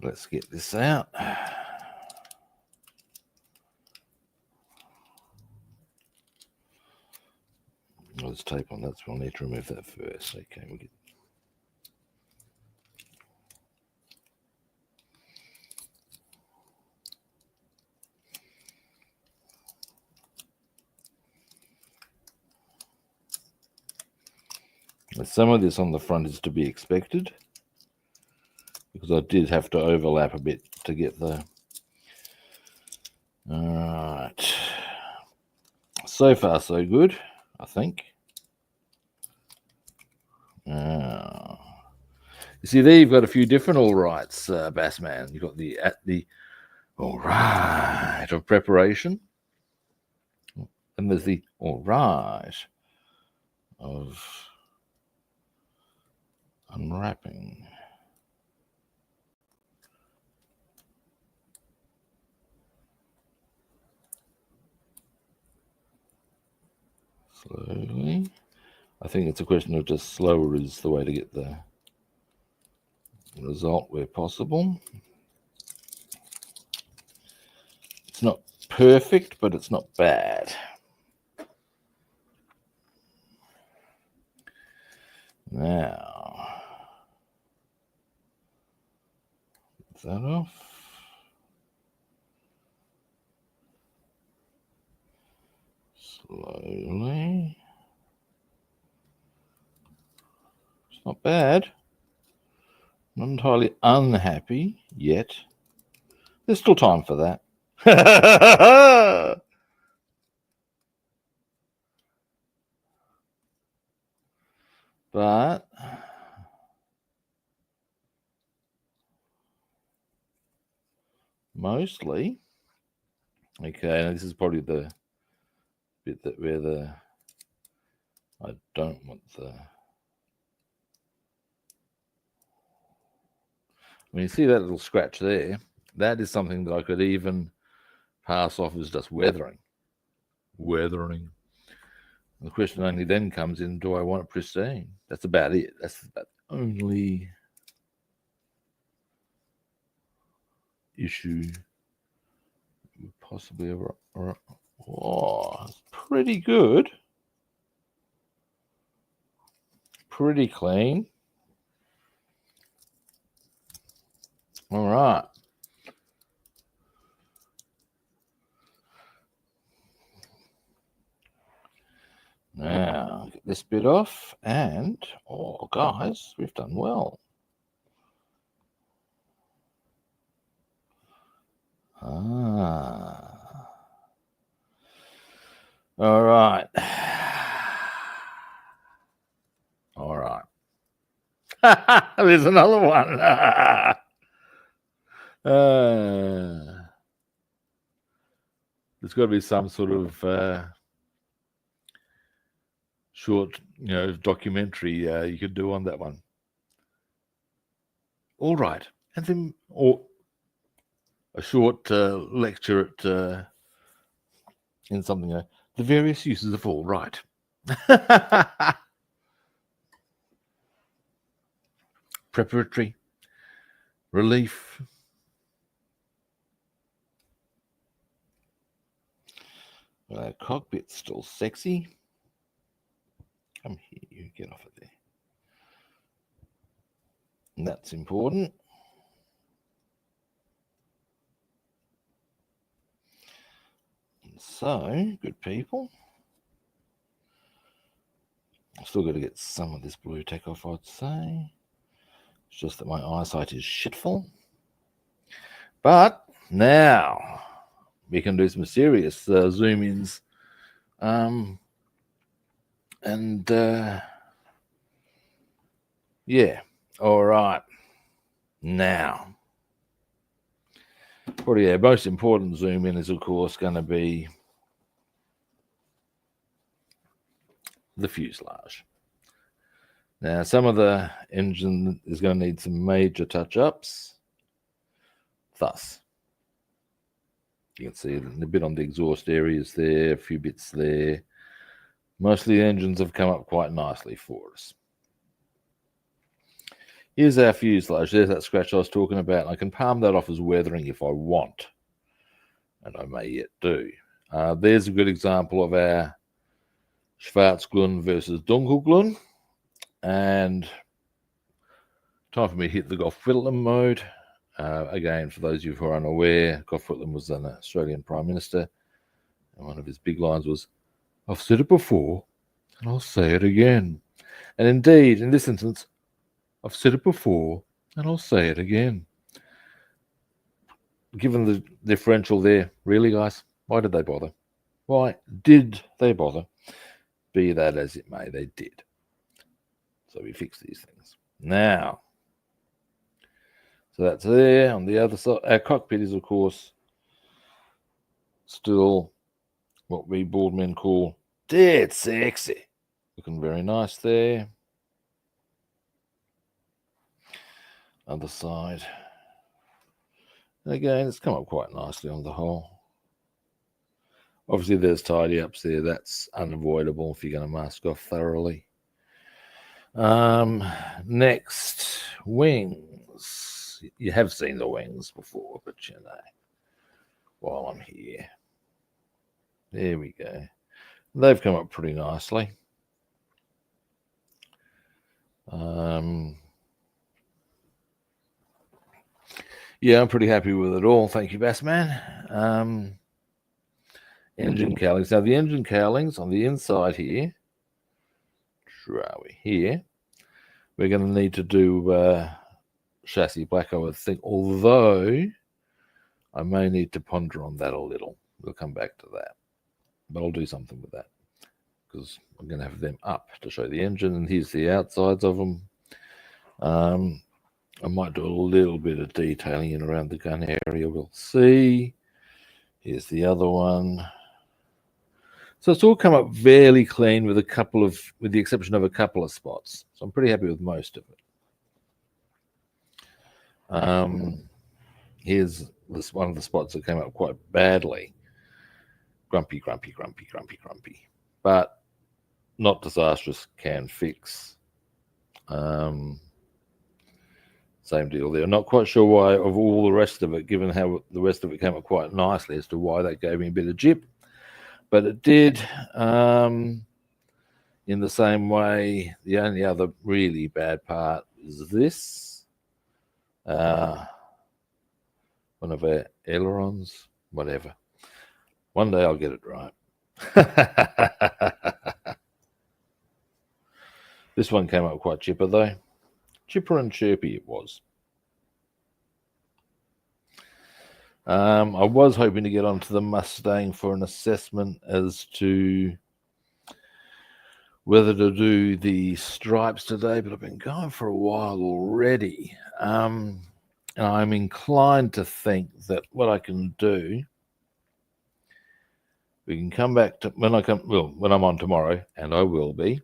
Let's get this out. Oh, there's tape on that, so we'll need to remove that first. Okay, we'll get. Some of this on the front is to be expected, because I did have to overlap a bit to get the. All right. So far, so good, I think. You see, there you've got a few different all rights, Bassman. You've got the all right of preparation, and there's the all right of unwrapping. Slowly. I think it's a question of just slower is the way to get the result where possible. It's not perfect, but it's not bad. Now, get that off. Slowly. It's not bad. Not entirely unhappy yet. There's still time for that. But mostly, okay, now this is probably the bit that where the I don't want the. When you see that little scratch there, that is something that I could even pass off as just weathering. Weathering. The question only then comes in, do I want it pristine? That's about it. That's about the only issue possibly ever. Oh, it's pretty good. Pretty clean. All right. Now, get this bit off, and, oh, guys, we've done well. Ah. All right. All right. There's another one. There's got to be some sort of short, documentary you could do on that one. All right, and then or a short lecture at in something the various uses of all right. Preparatory, relief. Cockpit's still sexy. Come here, you get off of there. And that's important. And so, good people. I've still got to get some of this blue tack off, I'd say. It's just that my eyesight is shitful. But now we can do some serious zoom ins. Yeah, all right. Now, probably our most important zoom in is, of course, going to be the fuselage. Now, some of the engine is going to need some major touch-ups. Thus, you can see a bit on the exhaust areas there, a few bits there. Most of the engines have come up quite nicely for us. Here's our fuselage. There's that scratch I was talking about. I can palm that off as weathering if I want, and I may yet do. There's a good example of our schwarzgrun versus dunkelgrun, and time for me to hit the Gough Whitlam mode. Again, for those of you who are unaware, Gough Whitlam was an Australian Prime Minister, and one of his big lines was, "I've said it before, and I'll say it again." And indeed, in this instance, I've said it before, and I'll say it again. Given the differential there, really, guys, why did they bother? Why did they bother? Be that as it may, they did. So we fix these things. Now, so that's there. On the other side, our cockpit is, of course, still what we board men call dead sexy. Looking very nice there. Other side. And again, it's come up quite nicely on the whole. Obviously, there's tidy ups there. That's unavoidable if you're going to mask off thoroughly. Next, wings. You have seen the wings before, but you know, while I'm here. There we go. They've come up pretty nicely. Yeah, I'm pretty happy with it all. Thank you, Bassman. Engine cowlings. Now, the engine cowlings on the inside here, where are we? Here. We're going to need to do chassis black, I would think, although I may need to ponder on that a little. We'll come back to that. But I'll do something with that because I'm going to have them up to show the engine, and here's the outsides of them. I might do a little bit of detailing in around the gun area. We'll see. Here's the other one. So it's all come up fairly clean with the exception of a couple of spots. So I'm pretty happy with most of it. Here's this one of the spots that came up quite badly. Grumpy. But not disastrous, can fix. Same deal there. Not quite sure why of all the rest of it, given how the rest of it came up quite nicely, as to why that gave me a bit of jip. But it did. In the same way, the only other really bad part is this. One of our ailerons, whatever. One day I'll get it right. This one came up quite chipper though. Chipper and chirpy it was. I was hoping to get onto the Mustang for an assessment as to whether to do the stripes today, but I've been going for a while already. And I'm inclined to think that what I can do, we can come back to when I'm on tomorrow, and I will be.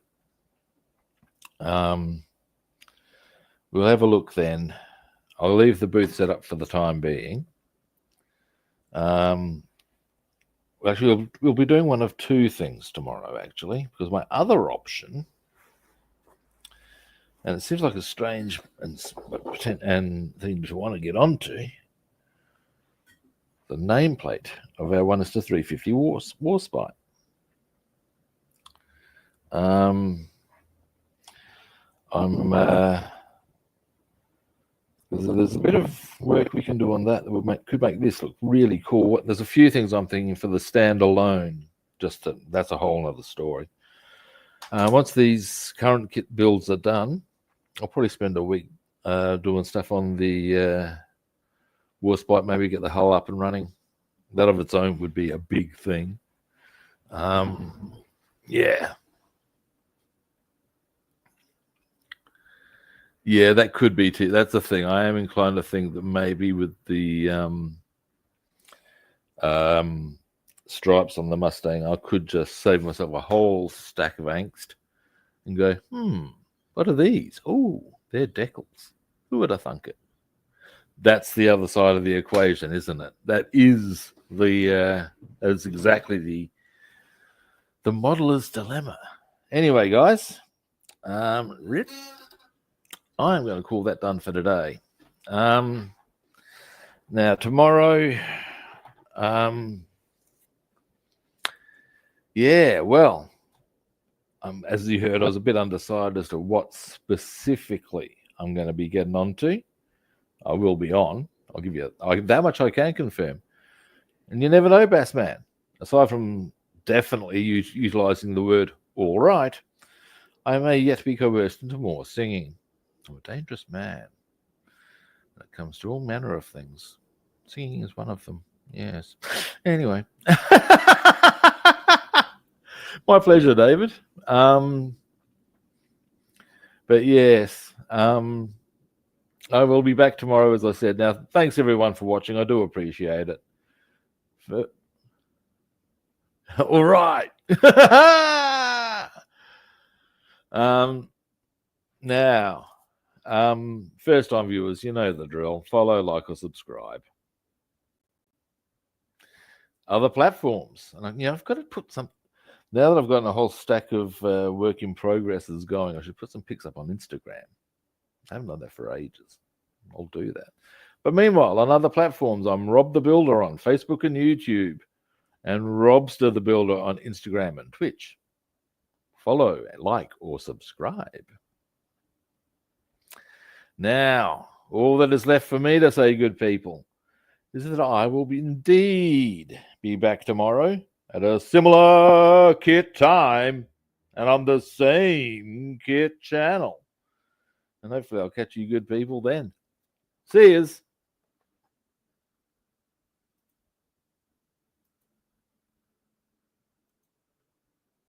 We'll have a look then. I'll leave the booth set up for the time being. Actually, we'll be doing one of two things tomorrow, actually, because my other option, and it seems like a strange and thing to want to get onto, the nameplate of our 1:350 Warspite. There's a bit of work we can do on that could make this look really cool. There's a few things I'm thinking for the standalone. That's a whole other story. Once these current kit builds are done, I'll probably spend a week doing stuff on the Warspite. Maybe get the hull up and running. That of its own would be a big thing. Yeah. Yeah, that could be too. That's the thing. I am inclined to think that maybe with the stripes on the Mustang, I could just save myself a whole stack of angst and go, what are these? Oh, they're decals. Who would have thunk it? That's the other side of the equation, isn't it? That is that's exactly the modeler's dilemma. Anyway, guys, Rich, I am going to call that done for today. Now, tomorrow, yeah, well, as you heard, I was a bit undecided as to what specifically I'm going to be getting onto. I will be on. I'll give you that much I can confirm. And you never know, Bassman. Aside from definitely utilising the word all right, I may yet be coerced into more singing. I'm a dangerous man when it comes to all manner of things. Singing is one of them. Yes. Anyway. My pleasure, David. But yes, I will be back tomorrow, as I said. Now, thanks everyone for watching. I do appreciate it. All right. Now, first-time viewers, you know the drill. Follow, like, or subscribe. Other platforms, and I've got to put some. Now that I've gotten a whole stack of work in progresses going, I should put some pics up on Instagram. I haven't done that for ages. I'll do that. But meanwhile, on other platforms, I'm Rob the Builder on Facebook and YouTube, and Robster the Builder on Instagram and Twitch. Follow, like, or subscribe. Now, all that is left for me to say, good people, is that I will indeed be back tomorrow at a similar kit time and on the same kit channel. And hopefully I'll catch you good people then. See yous.